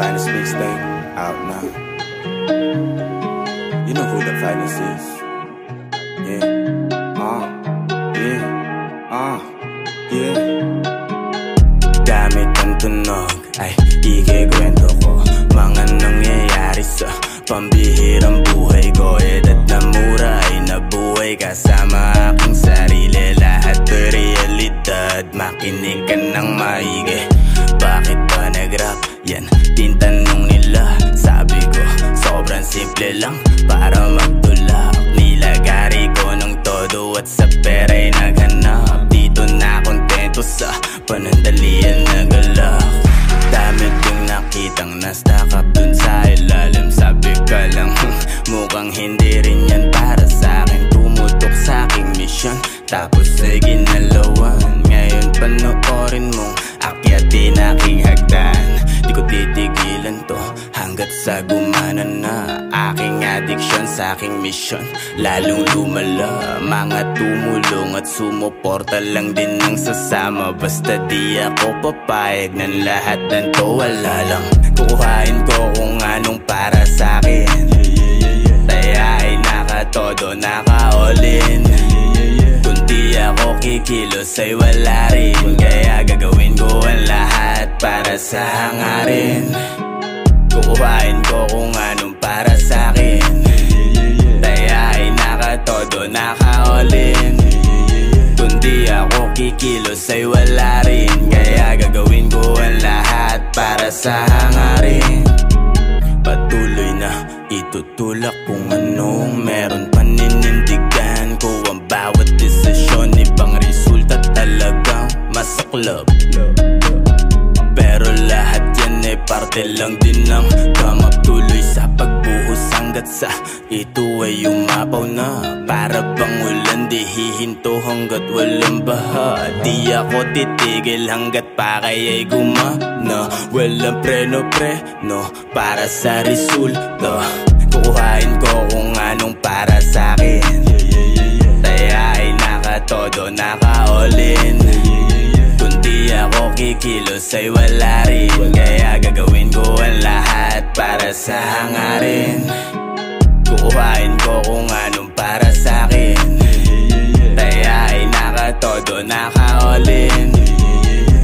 Finest mixtape out now. You know who the finest is. Yeah, yeah. Gamit ang tunog ay ikikwento ko mga nangyayari sa pambihirang buhay ko. Edad na mura ay nabuhay kasama aking sarili. Lahat ay realidad, makinig ka ng maigi. Bakit ba nag-rap? Yan din tanong nila. Sabi ko, sobrang simple lang para magtulak. Nilagari ko ng todo at sa pera'y naghanap. Dito na kontento sa panandalian na galak. Dami ding nakitang nastakap dun sa ilalim. Sabi ka lang, mukhang hindi rin yan para sa'kin. Tumutok sa'king misyon, tapos ay ginalawan. Ngayon panoorin mong akyatin aking hagdan. Di ko titigilan to hanggat sa gumana na aking addiction sa aking mission. Lalong lumala, mga tumulong at sumuporta lang din ang sasama. Basta di ako papayag ng lahat ng to. Wala lang, kukuhain ko kung anong para sa'kin. Kaya ay nakatodo, naka-all-in. Kung di ako kikilos ay wala rin. Kaya gagawin ko ang lahat para sa hangarin. Kukuhain ko kung anong para sa'kin. Kaya ay nakatodo, naka-all-in. Kung di ako kikilos ay wala rin. Kaya gagawin ko ang lahat para sa hangarin. Patuloy na itutulak kung anong meron. Paninindigan ko ang bawat desisyon. Ibang resulta talagang masaklap. Pero lahat yan ay parte lang din ng kamap. Tuloy sa pagbuhos hanggat sa ito ay umapaw na. Para bang ulan, di hihinto hanggat walang baha. Di ako titigil hanggat pakay ay gumana. Walang preno para sa resulta. Kukuhain ko kung anong para sa'kin. Kaya ay nakatodo, naka-all-in. Kung di ako kikilos ay wala rin. Kaya gagawin ko ang lahat para sa hangarin. Kukuhain ko kung anong para sa'kin. Kaya ay nakatodo, naka-all-in.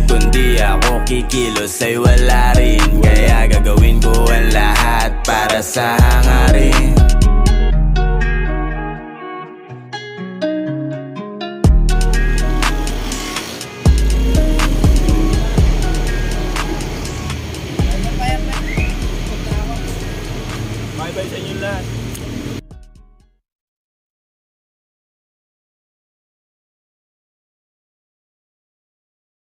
Kung di ako kikilos ay wala rin. Kaya gagawin ko ang lahat para sa hangarin. Bye-bye sa inyo lahat.